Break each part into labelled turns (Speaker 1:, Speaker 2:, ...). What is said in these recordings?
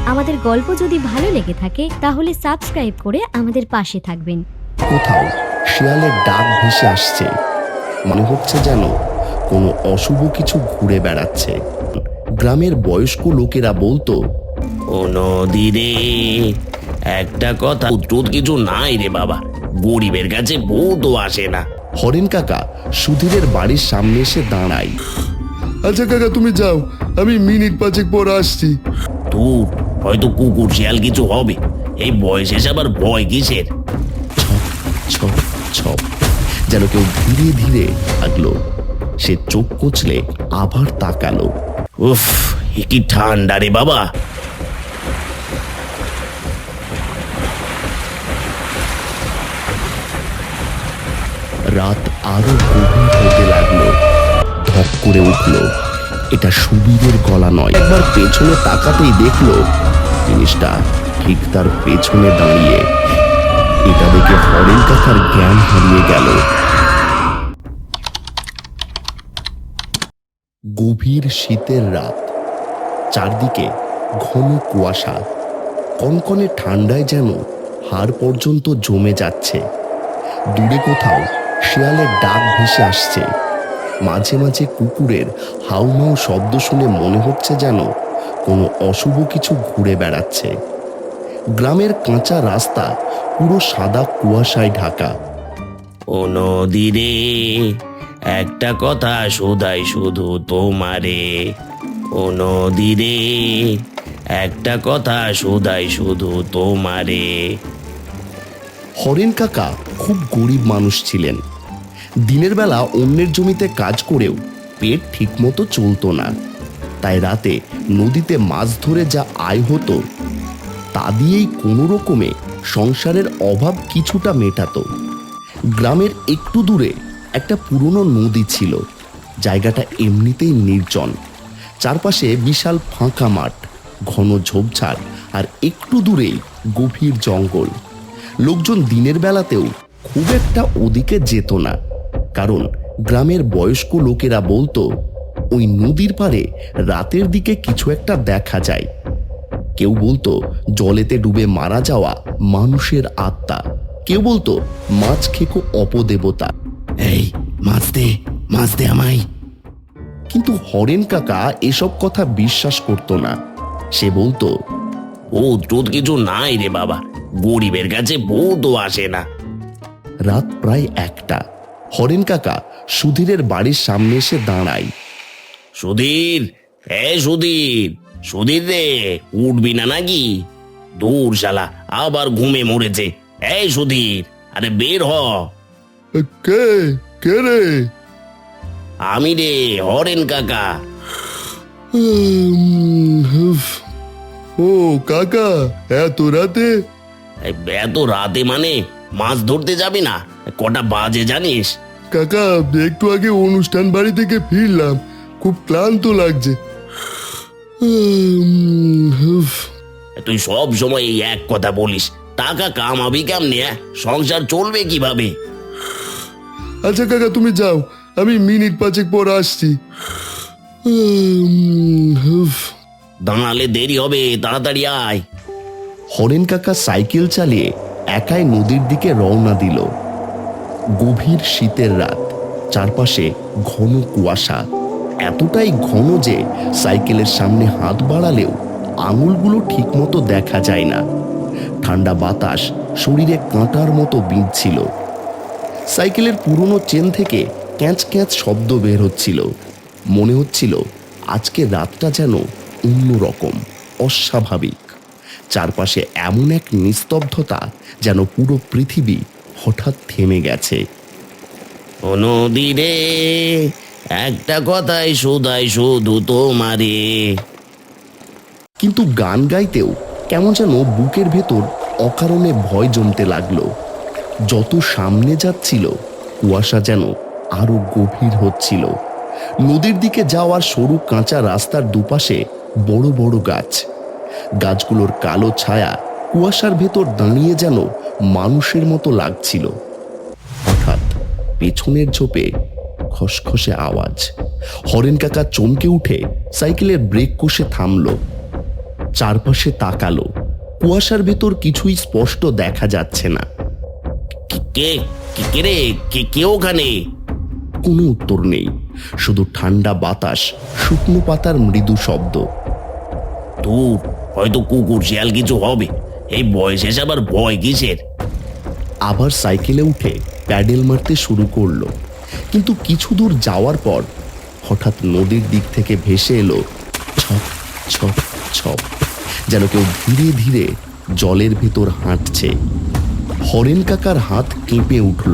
Speaker 1: আমাদের গল্প যদি ভালো লেগে থাকে তাহলে সাবস্ক্রাইব করে আমাদের পাশে থাকবেন।
Speaker 2: কোথাও শিয়ালের ডাক ভেসে আসছে, মনে হচ্ছে যেন কোনো অশুভ কিছু ঘুরে বেড়াচ্ছে। গ্রামের বয়স্ক লোকেরা বলতো,
Speaker 3: ও নদী রে, একটা কথা উত্তর কিছু নাই রে বাবা, গরিবের কাছে ভূতও আসে না।
Speaker 2: হরেন কাকা সুধীরের বাড়ির সামনে এসে দাঁড়ায়।
Speaker 4: আচ্ছা কাকা, তুমি যাও, আমি মিনিট 5 পর আসছি।
Speaker 3: তোর হয়তো কুকুর শিয়াল কিছু হবে, এই বয়সে এসে আবার ভয় কিসের?
Speaker 2: ছপ ছপ ছপ যেন কেউ ধীরে ধীরে আগলো। সে চোখ কচলে আবার তাকালো।
Speaker 3: উফ, এ কি ঠান্ডা রে বাবা।
Speaker 2: রাত আরো গভীর হতে লাগলো। ধপ করে উঠলো, এটা সুবীরের গলা নয়। একবার পেছনে তাকাতেই দেখলো জিনিসটা ঠিক তার পেছনে দাঁড়িয়ে। এটা দেখে হরেন কাকার জ্ঞান হারিয়ে গেল। গভীর শীতের রাত, চারদিকে ঘন কুয়াশা, কনকনে ঠান্ডায় যেন হাড় পর্যন্ত জমে যাচ্ছে। দূরে কোথাও শিয়ালের ডাক ভেসে আসছে, মাঝে মাঝে কুকুরের হাউমাউ শব্দ শুনে মনে হচ্ছে যেন কোনো অশুভ কিছু ঘুরে বেড়াচ্ছে। গ্রামের কাঁচা রাস্তা পুরো সাদা কুয়াশায় ঢাকা।
Speaker 3: ও নদী রে, একটা কথা শোধাই শুধু তোমারে। ও নদী রে, একটা কথা শোধাই শুধু তোমারে।
Speaker 2: হরেন কাকা খুব গরিব মানুষ ছিলেন। দিনের বেলা অন্যের জমিতে কাজ করেও পেট ঠিকমতো চলতো না। তাই রাতে নদীতে মাছ ধরে যা আয় হতো তা দিয়েই কোনো রকমে সংসারের অভাব কিছুটা মেটাতো। গ্রামের একটু দূরে একটা পুরনো নদী ছিল। জায়গাটা এমনিতেই নির্জন, চারপাশে বিশাল ফাঁকা মাঠ, ঘন ঝোপঝাড়, আর একটু দূরেই গভীর জঙ্গল। লোকজন দিনের বেলাতেও খুব একটা ওদিকে যেত না, কারণ গ্রামের বয়স্ক লোকেরা বলতো ওই নদীর পাড়ে রাতের দিকে কিছু একটা দেখা যায়। কেউ বলতো জলেতে ডুবে মারা যাওয়া মানুষের আত্মা, কেউ বলতো মাছ খেকো অপদেবতা।
Speaker 3: এই মাছ দে আমায়।
Speaker 2: কিন্তু হরেন কাকা এসব কথা বিশ্বাস করতো না। সে বলতো,
Speaker 3: ও তোর কিছু নাই রে বাবা, গরিবের কাছে ভূতও আসে না।
Speaker 2: রাত প্রায় 1টা। হরেন কাকা সুধীরের বাড়ির সামনে এসে দাঁড়ায়।
Speaker 3: সুধীর, সুধীর, সুধীর রে, উঠবি না নাকি? দূর শালা, আবার ঘুমে মরেছে। এই সুধীর, আরে বের হ।
Speaker 4: কে কে রে?
Speaker 3: আমি রে, হরেন কাকা।
Speaker 4: ও কাকা, এত রাতে?
Speaker 3: এই এত রাতে মানে মাছ ধরতে যাবি না? কটা বাজে জানিস?
Speaker 4: কাকা, একটু আগে অনুষ্ঠান বাড়ি থেকে ফিরলাম, খুব ক্লান্ত লাগছে।
Speaker 3: তুই সব সময় এই এক কথা বলিস, টাকা কামাবি কেমনে? সংসার চলবে কিভাবে?
Speaker 4: আচ্ছা কাকা, তুমি যাও, আমি মিনিট 5 পর আসছি।
Speaker 3: দাঁড়ালে দেরি হবে, তাড়াতাড়ি আয়।
Speaker 2: হরেন কাকা সাইকেল চালিয়ে একাই নদীর দিকে রওনা দিল। গভীর শীতের রাত, চারপাশে ঘন কুয়াশা, এতটাই ঘন যে সাইকেলের সামনে হাত বাড়ালেও আঙুলগুলো ঠিকমতো দেখা যায় না। ঠান্ডা বাতাস শরীরে কাঁটার মতো বিঁধছিল। সাইকেলের পুরনো চেন থেকে ক্যাঁচ ক্যাঁচ শব্দ বের হচ্ছিল। মনে হচ্ছিল আজকে রাতটা যেন অন্যরকম, অস্বাভাবিক। চারপাশে এমন এক নিস্তব্ধতা যেন পুরো পৃথিবী হঠাৎ থেমে গেছে।
Speaker 3: ও নদী রে, একটা কথাই শোধাই শুধু তোমারে।
Speaker 2: কিন্তু গান গাইতেও কেমন যেন বুকের ভেতর অকারণে ভয় জমতে লাগলো। যত সামনে যাচ্ছিল কুয়াশা যেন আরো গভীর হচ্ছিল। নদীর দিকে যাওয়ার সরু কাঁচা রাস্তার দুপাশে বড় বড় গাছ, গাছগুলোর কালো ছায়া কুয়াশার ভেতর দাঁড়িয়ে যেন মানুষের মতো লাগছিল। হঠাৎ পেছনের ঝোপে খসখসে আওয়াজ। হরেন কাকা চমকে উঠে সাইকেলের ব্রেক কষে থামলো। চারপাশে তাকালো। কুয়াশার ভেতর কিছুই স্পষ্ট দেখা যাচ্ছে না।
Speaker 3: কে কে কে রে? কে ওখানে?
Speaker 2: কোনো উত্তর নেই, শুধু ঠান্ডা বাতাস, শুকনো পাতার মৃদু শব্দ।
Speaker 3: দূর, হয়তো কুকুর শিয়াল কিছু হবে। এই বয়সে এসে আবার ভয় কিসের?
Speaker 2: আবার সাইকেলে উঠে প্যাডেল মারতে শুরু করলো। কিন্তু কিছু দূর যাওয়ার পর হঠাৎ নদীর দিক থেকে ভেসে এলো ছপ ছপ ছপ, যেন কেউ ধীরে ধীরে জলের ভেতর হাঁটছে। হরেন কাকার হাত কেঁপে উঠল।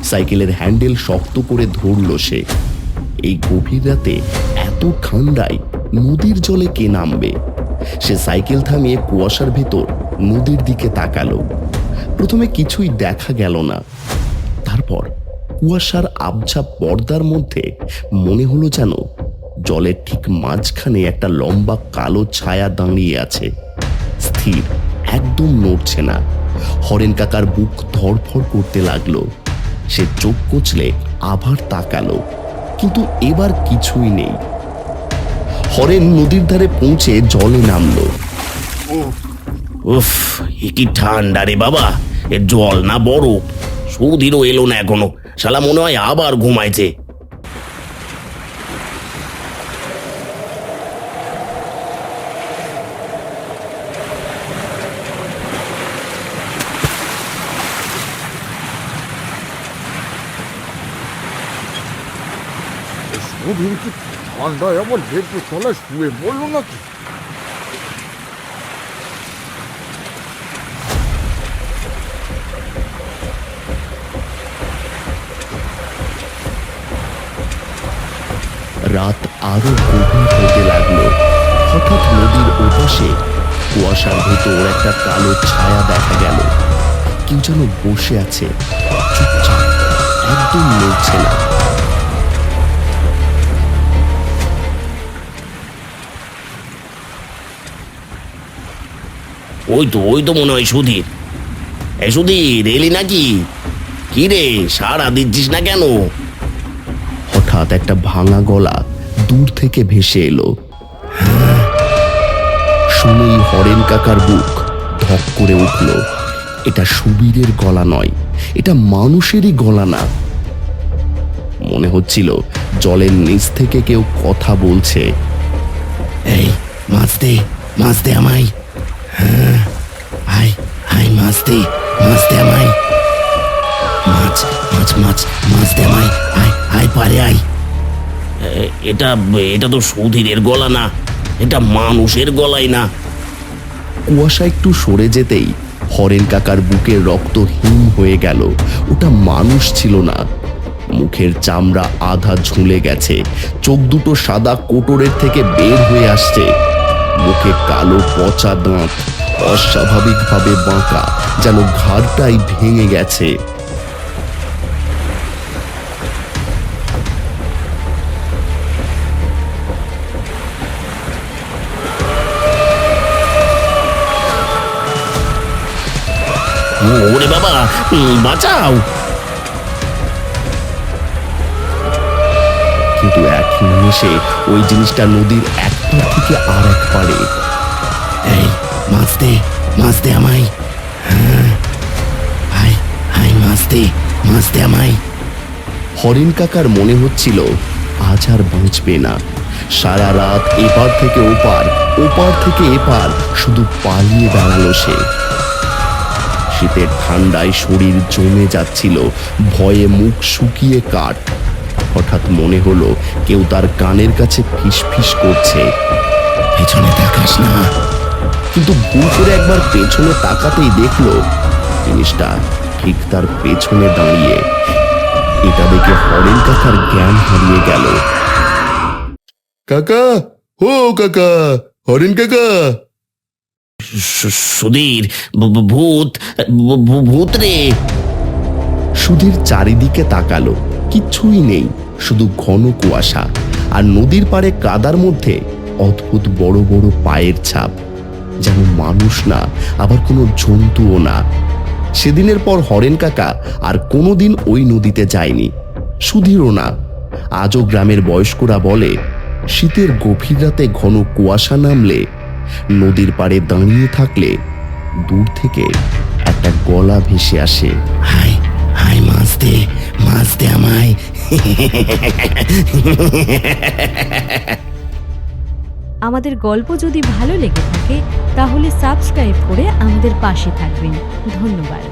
Speaker 2: সাইকেলের হ্যান্ডেল শক্ত করে ধরল সে। এই গভীর রাতে এত ঠান্ডায় নদীর জলে কে নামবে? সে সাইকেল থামিয়ে কুয়াশার ভেতর নদীর দিকে তাকালো। প্রথমে কিছুই দেখা গেল না। তারপর কুয়াশার আবছা পর্দার মধ্যে মনে হলো যেন জলের ঠিক মাঝখানে একটা লম্বা কালো ছায়া দাঁড়িয়ে আছে, স্থির, একদম নড়ছে না। হরেন কাকার বুক ধড়ফড় করতে লাগলো। সে চোখ কচলে আবার তাকালো, কিন্তু এবার কিছুই নেই। হরেন নদীর ধারে পৌঁছে জলে নামলো।
Speaker 3: উফ, এ কি ঠান্ডা রে বাবা! এ জল না বরফ? সুধীরও এলো না এখনো। শালা মনে হয় আবার ঘুমাইছে।
Speaker 5: সুধীর কি ঠান্ডায় আমার লেপের তলায় শুয়ে বললো নাকি?
Speaker 2: রাত আরো গভীর হতে লাগলো। হঠাৎ নদীর ওপাশে কুয়াশার ভেতর একটা কালো ছায়া দেখা গেল। কেউ যেন বসে আছে, চুপচাপ, একদম নড়ছে না।
Speaker 3: ওই তো মনে হয় সুধীর। এই সুধীর, এলি নাকি? কি রে, সাড়া দিচ্ছিস না কেন?
Speaker 2: হঠাৎ একটা ভাঙা গলা দূর থেকে ভেসে এলো। শুনেই হরেন কাকার বুক ধক করে উঠল। এটা সুবীরের গলা নয়, এটা মানুষেরই গলা না। মনে হচ্ছিল জলের নিচ থেকে কেউ কথা বলছে। এই মাছ দে আমায়, হ্যাঁ, আয় আয়, মাছ দে আমায়, মাছ মাছ মাছ মাছ দে আমায়, আয় আয়, পারে আয়।
Speaker 3: এটা এটা তো সুধীরের গলা না, এটা মানুষের গলাই না।
Speaker 2: কুয়াশা একটু সরে যেতেই হরেন কাকার বুকের রক্ত হিম হয়ে গেল। ওটা মানুষ ছিল না। মুখের চামড়া আধা ঝুলে গেছে, চোখ দুটো সাদা কোটরের থেকে বের হয়ে আসছে। মুখে কালো পচা দাঁত, অস্বাভাবিকভাবে বাঁকা, যেন ঘাড়টাই ভেঙে গেছে।
Speaker 3: ওরে বাবা, বাঁচাও!
Speaker 2: কিন্তু এক নিমেষে ওই জিনিসটা নদীর এক পার থেকে আর এক পারে। এই মাছ দে আমায়, হ্যাঁ, আয় আয়, মাছ দে আমায়। হরিণ কাকার মনে হচ্ছিল আজ আর বাঁচবে না। সারা রাত এপার থেকে ওপার, ওপার থেকে এপার শুধু পালিয়ে বেড়ালো সে। শীতের ঠান্ডায় শরীর জমে যাচ্ছিল, ভয়ে মুখ শুকিয়ে কাঠ। হঠাৎ মনে হলো কেউ তার কানের কাছে ফিসফিস করছে, পেছনে তাকাস না। কিন্তু ভুল করে একবার পেছনে তাকাতেই দেখলো জিনিসটা ঠিক তার পেছনে দাঁড়িয়ে। এটা দেখে হরেন কাকার জ্ঞান হারিয়ে গেল।
Speaker 4: কাকা, ও কাকা, হরেন কাকা।
Speaker 3: সুধীর, ভূত রে!
Speaker 2: সুধীর চারিদিকে তাকালো, কিচ্ছুই নেই, শুধু ঘন কুয়াশা আর নদীর পাড়ে কাদার মধ্যে অদ্ভুত বড় বড় পায়ের ছাপ, যেন মানুষ না, আবার কোনো জন্তুও না। সেদিনের পর হরেন কাকা আর কোনোদিন ওই নদীতে যায়নি, সুধীরও না। আজও গ্রামের বয়স্করা বলে, শীতের গভীর রাতে ঘন কুয়াশা নামলে নদীর পাড়ে দাঁড়িয়ে থাকলে দূর থেকে একটা গলা ভেসে আসে।
Speaker 3: হাই হাই, মাছ দে আমায়।
Speaker 1: আমাদের গল্প যদি ভালো লেগে থাকে তাহলে সাবস্ক্রাইব করে আমাদের পাশে থাকবেন। ধন্যবাদ।